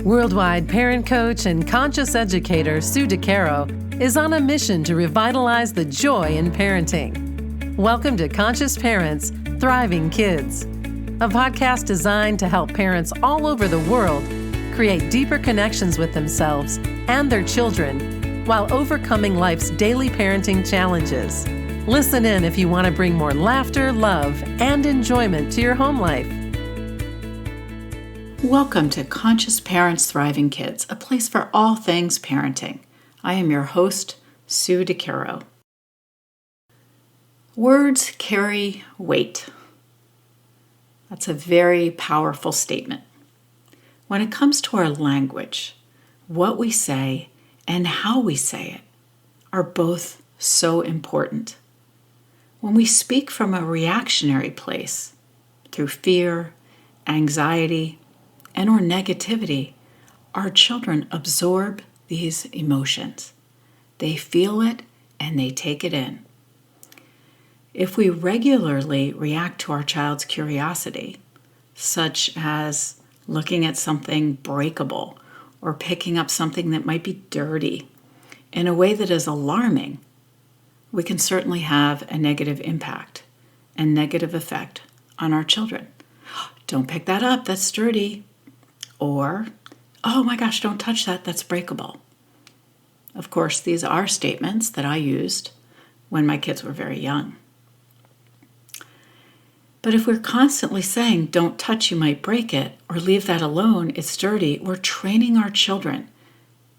Worldwide parent coach and conscious educator Sue DeCaro is on a mission to revitalize the joy in parenting. Welcome to Conscious Parents, Thriving Kids, a podcast designed to help parents all over the world create deeper connections with themselves and their children while overcoming life's daily parenting challenges. Listen in if you want to bring more laughter, love, and enjoyment to your home life. Welcome to Conscious Parents, Thriving Kids, a place for all things parenting. I am your host, Sue DeCaro. Words carry weight. That's a very powerful statement. When it comes to our language, what we say and how we say it are both so important. When we speak from a reactionary place, through fear, anxiety, and or negativity, our children absorb these emotions. They feel it and they take it in. If we regularly react to our child's curiosity, such as looking at something breakable or picking up something that might be dirty in a way that is alarming, we can certainly have a negative impact and negative effect on our children. Don't pick that up, that's dirty. Or, oh my gosh, don't touch that, that's breakable. Of course, these are statements that I used when my kids were very young. But if we're constantly saying, don't touch, you might break it, or leave that alone, it's dirty, we're training our children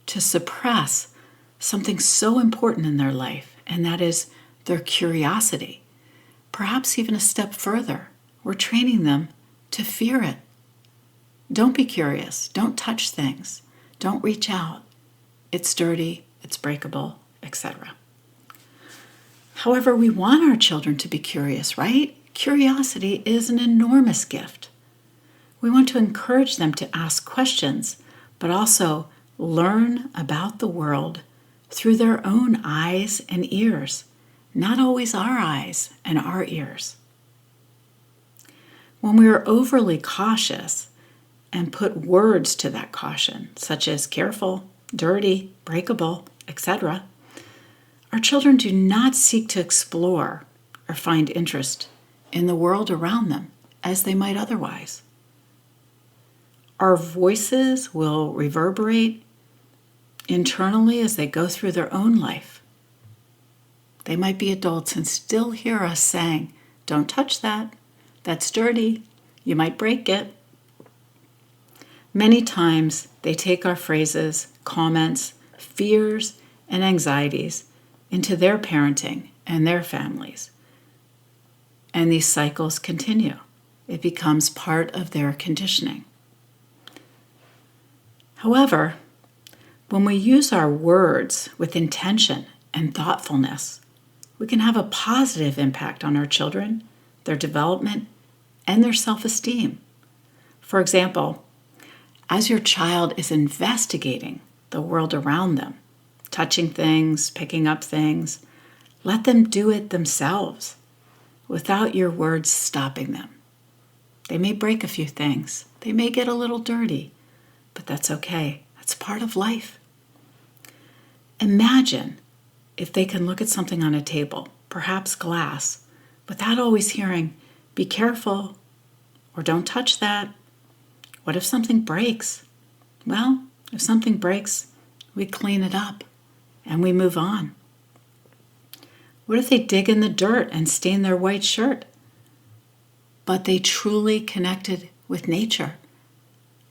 to suppress something so important in their life, and that is their curiosity. Perhaps even a step further, we're training them to fear it. Don't be curious. Don't touch things. Don't reach out. It's dirty, it's breakable, etc. However, we want our children to be curious, right? Curiosity is an enormous gift. We want to encourage them to ask questions, but also learn about the world through their own eyes and ears, not always our eyes and our ears. When we are overly cautious and put words to that caution, such as careful, dirty, breakable, etc., our children do not seek to explore or find interest in the world around them as they might otherwise. Our voices will reverberate internally as they go through their own life. They might be adults and still hear us saying, don't touch that, that's dirty, you might break it. Many times they take our phrases, comments, fears, and anxieties into their parenting and their families. And these cycles continue. It becomes part of their conditioning. However, when we use our words with intention and thoughtfulness, we can have a positive impact on our children, their development, and their self-esteem. For example, as your child is investigating the world around them, touching things, picking up things, let them do it themselves without your words stopping them. They may break a few things. They may get a little dirty, but that's okay. That's part of life. Imagine if they can look at something on a table, perhaps glass, without always hearing, be careful, or don't touch that. What if something breaks? Well, if something breaks, we clean it up and we move on. What if they dig in the dirt and stain their white shirt? But they truly connected with nature.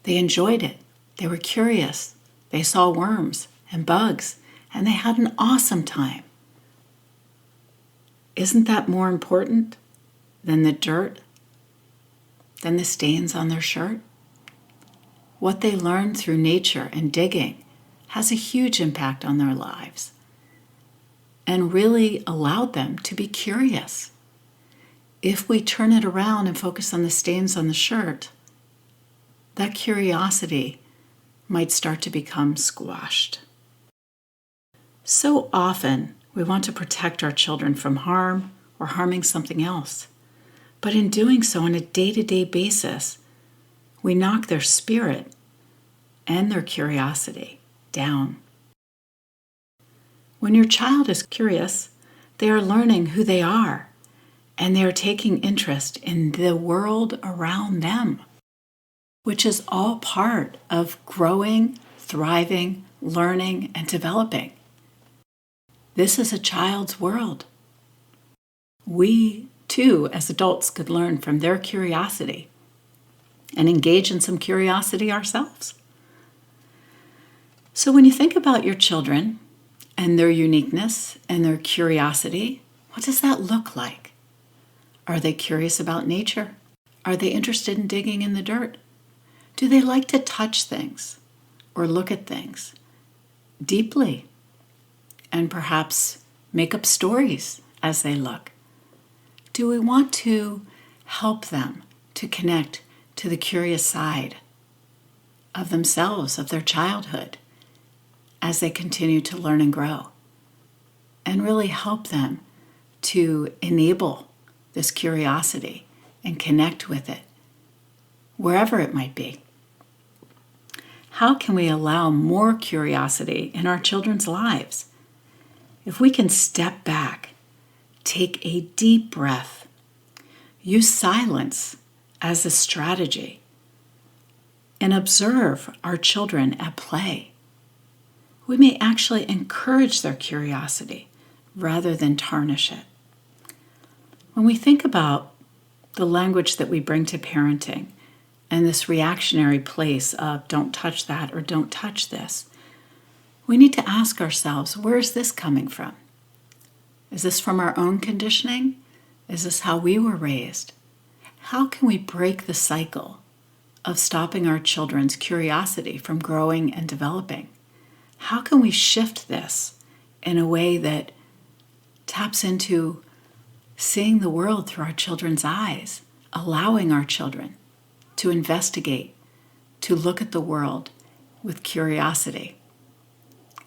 They enjoyed it. They were curious. They saw worms and bugs, and they had an awesome time. Isn't that more important than the dirt, than the stains on their shirt? What they learned through nature and digging has a huge impact on their lives and really allowed them to be curious. If we turn it around and focus on the stains on the shirt, that curiosity might start to become squashed. So often, we want to protect our children from harm or harming something else. But in doing so on a day-to-day basis, we knock their spirit and their curiosity down. When your child is curious, they are learning who they are, and they are taking interest in the world around them, which is all part of growing, thriving, learning, and developing. This is a child's world. We, too, as adults, could learn from their curiosity and engage in some curiosity ourselves. So when you think about your children and their uniqueness and their curiosity, what does that look like? Are they curious about nature? Are they interested in digging in the dirt? Do they like to touch things or look at things deeply and perhaps make up stories as they look? Do we want to help them to connect to the curious side of themselves, of their childhood, as they continue to learn and grow, and really help them to enable this curiosity and connect with it, wherever it might be? How can we allow more curiosity in our children's lives? If we can step back, take a deep breath, use silence as a strategy, and observe our children at play, we may actually encourage their curiosity rather than tarnish it. When we think about the language that we bring to parenting and this reactionary place of don't touch that or don't touch this, we need to ask ourselves, where is this coming from? Is this from our own conditioning? Is this how we were raised? How can we break the cycle of stopping our children's curiosity from growing and developing? How can we shift this in a way that taps into seeing the world through our children's eyes, allowing our children to investigate, to look at the world with curiosity,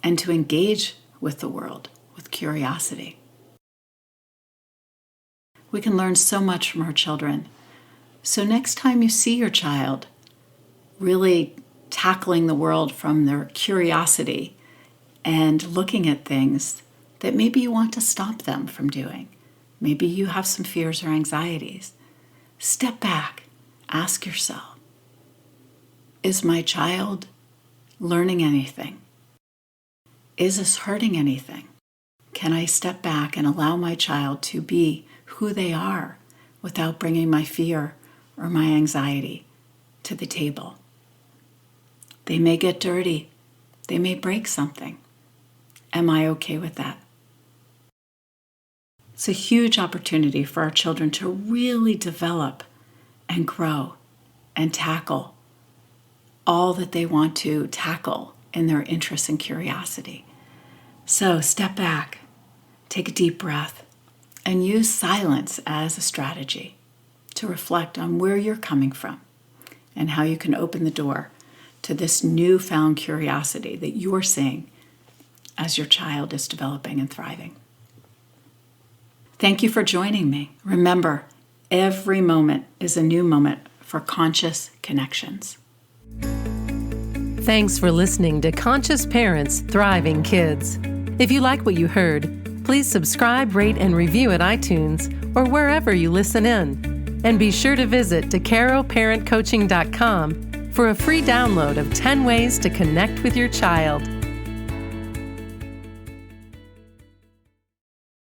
and to engage with the world with curiosity? We can learn so much from our children. So next time you see your child really tackling the world from their curiosity and looking at things that maybe you want to stop them from doing, maybe you have some fears or anxieties, step back, ask yourself, is my child learning anything? Is this hurting anything? Can I step back and allow my child to be who they are without bringing my fear or my anxiety to the table? They may get dirty. They may break something. Am I okay with that? It's a huge opportunity for our children to really develop and grow and tackle all that they want to tackle in their interest and curiosity. So step back, take a deep breath, and use silence as a strategy to reflect on where you're coming from and how you can open the door to this newfound curiosity that you're seeing as your child is developing and thriving. Thank you for joining me. Remember, every moment is a new moment for conscious connections. Thanks for listening to Conscious Parents, Thriving Kids. If you like what you heard, please subscribe, rate, and review at iTunes or wherever you listen in. And be sure to visit DeCaroParentCoaching.com for a free download of 10 ways to connect with your child.